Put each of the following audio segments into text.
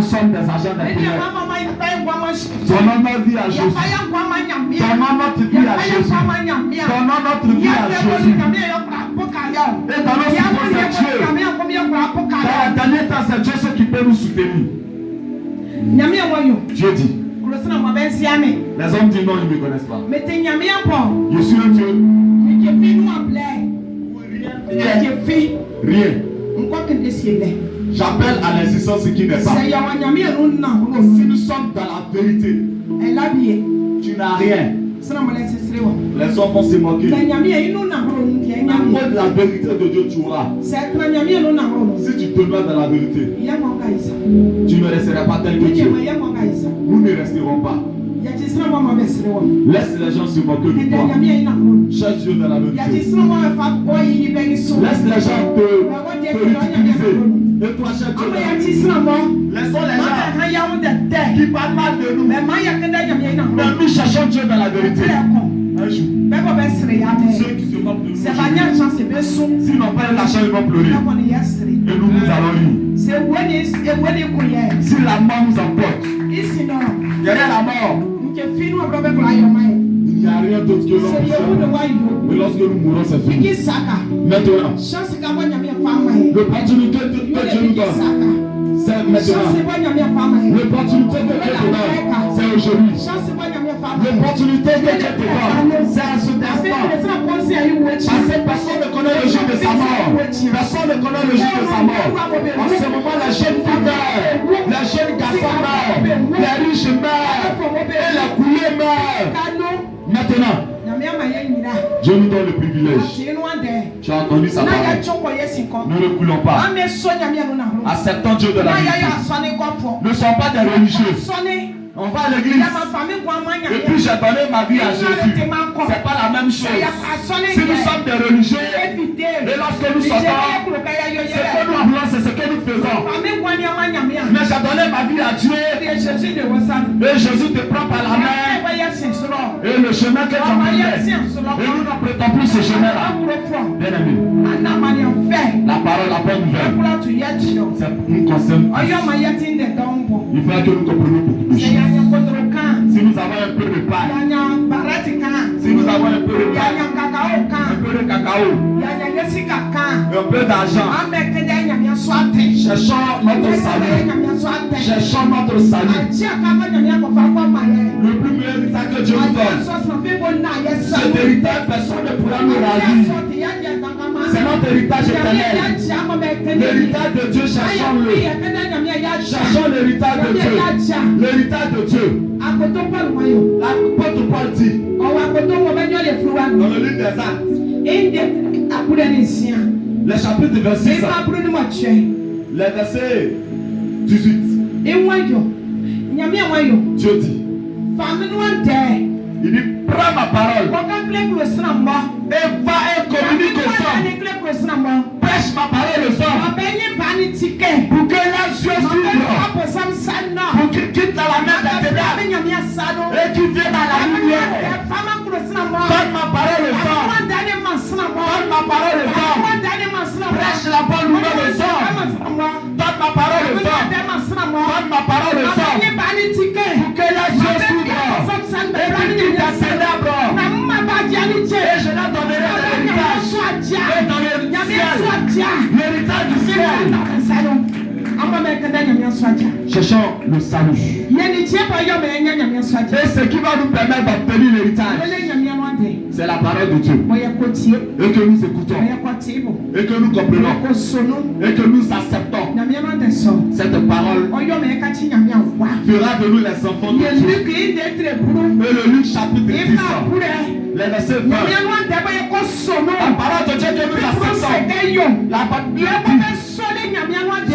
Nous sommes des agents de prière. Ton nom notre vie à Jésus. Ton nom notre vie à Jésus. Ton nom notre vie à Jésus. Et dans nos situations, c'est Dieu. Dans la dernière temps, c'est Dieu ce qui peut nous soutenir. Dieu dit. Les hommes disent non, ils ne me connaissent pas. Je suis un Dieu. Rien. J'appelle à l'existence ce qui n'est pas. Si nous sommes dans la vérité, tu n'as rien. Les hommes vont se moquer. À cause de la vérité de Dieu, tu auras. Si tu te mets dans la vérité, tu ne resteras pas tel que Dieu. Nous ne resterons pas. Laisse les gens se moquer de toi. Cherche Dieu dans la vérité. Laisse les gens te ridiculiser. Et toi, cherche Dieu dans la vérité. Laissons les gens qui parlent mal de nous. Mais nous cherchons Dieu dans la vérité. Un jour, ceux qui se moquent de nous, s'ils n'ont pas l'argent, ils vont pleurer. Et nous, nous allons rire. Si la mort nous emporte, derrière la mort, il n'y a rien d'autre que l'homme. Mais lorsque nous mourrons, c'est fini. Maintenant, l'opportunité que Dieu nous donne, c'est maintenant. L'opportunité que Dieu te donne, c'est aujourd'hui. L'opportunité que Dieu te donne, c'est à cet instant. Parce que personne ne connaît le jour de sa mort. Personne ne connaît le jour de sa mort. En ce moment, les jeunes filles meurent, les jeunes garçons meurent, les riches meurent, et les coulées meurent. Maintenant, Dieu nous donne le privilège. Tu as entendu sa parole. Ne reculons pas. Acceptons Dieu de la vie. Ne sommes pas des religieux. On va à l'église. Et puis j'ai donné ma vie à Jésus. C'est pas la même chose. Si nous sommes des religieux, et lorsque nous sortons, ce que nous voulons, c'est ce que nous faisons. Mais j'ai donné ma vie à Dieu. Et Jésus te prend par la main. Et le chemin que tu as pris. Et nous ne prêtons plus ce chemin-là. Bien aimé. La parole, la bonne nouvelle. Ça nous concerne. Il faut que nous comprenions beaucoup de choses. Si nous avons un peu de pain, si nous avons un peu de pain, un peu de cacao, un peu d'argent, cherchons notre salut. Cherchons notre salut. Le plus meilleur héritage que Dieu nous donne. Cet héritage, personne ne pourra nous ravir. C'est notre héritage éternel. L'héritage de Dieu, cherchons-le. Cherchons l'héritage de Dieu. L'héritage de Dieu. L'apôtre Paul dit dans le livre des Actes, le chapitre 26, le verset 18. Dieu dit, il dit, prends ma parole et va et communique aux hommes. Prêche ma parole aux hommes pour que leurs yeux s'ouvrent, pour qu'ils quittent dans la main des ténèbres et qu'ils viennent à la lumière. Donne ma parole aux hommes. Donne ma parole aux hommes. Prêche la bonne nouvelle aux hommes. Donne ma parole aux hommes. Donne ma parole aux hommes pour que leurs yeux s'ouvrent et qu'ils quittent les ténèbres. Et je leur donnerai l'héritage. Et dans le ciel, l'héritage du ciel. Cherchons le salut. Et ce qui va nous permettre d'obtenir l'héritage, c'est la parole de Dieu. Et que nous écoutons. Et que nous comprenons. Et que nous acceptons. Cette parole fera de nous les enfants de Dieu. Et le Luc chapitre 10, les versets 20. La parole de Dieu que nous acceptons. La parole dit,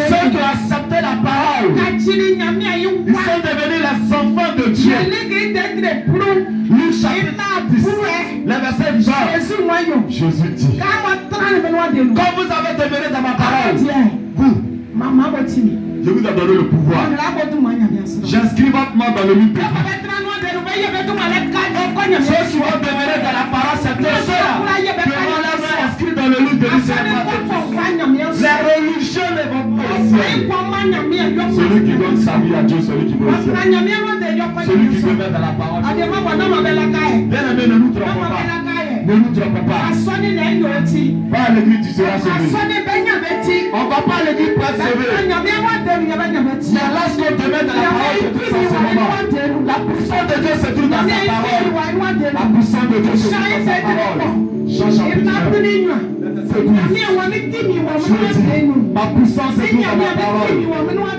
ceux qui ont accepté la parole, ils sont devenus les enfants de Dieu. Luc chapitre 10, les versets 20. Jésus dit, quand vous avez demeuré dans ma parole, je vous ai donné le pouvoir. J'inscris votre nom dans le livre de vie. Ceux qui vont demeurer dans la parole, c'est ceux-là qui auront leur nom inscrit dans le livre de vie. Les religieux ne vont pas. ciel. Celui qui donne sa vie à Dieu, celui qui va au ciel. Celui qui demeure dans la parole. Bien aimé, ne nous trompons pas. Ne nous trompons pas. Va à l'église, tu seras sauvé. On ne va pas à l'église pour être sauvé. Mais lorsqu'on demeure dans la parole, c'est tout en ce moment. La puissance de Dieu se trouve dans sa parole. La puissance de Dieu se trouve dans sa parole. Change en plus. Ma puissance se trouve dans ma parole.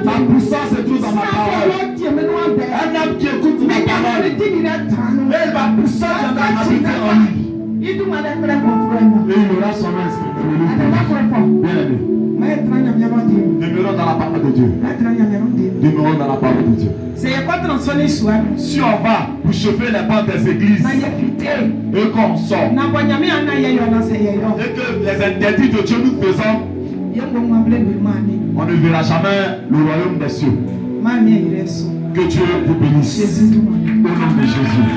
Ma puissance se trouve dans ma parole. Un homme qui écoute ma parole, et ma puissance viendra habiter en lui. Et il aura son esprit. Bien aimé. Demeurons dans la parole de Dieu. Demeurons dans la parole de Dieu. Si on va pour chauffer les portes des églises et qu'on sort et que les interdits de Dieu nous faisons, on ne verra jamais le royaume des cieux. Que Dieu vous bénisse. Au nom de Jésus.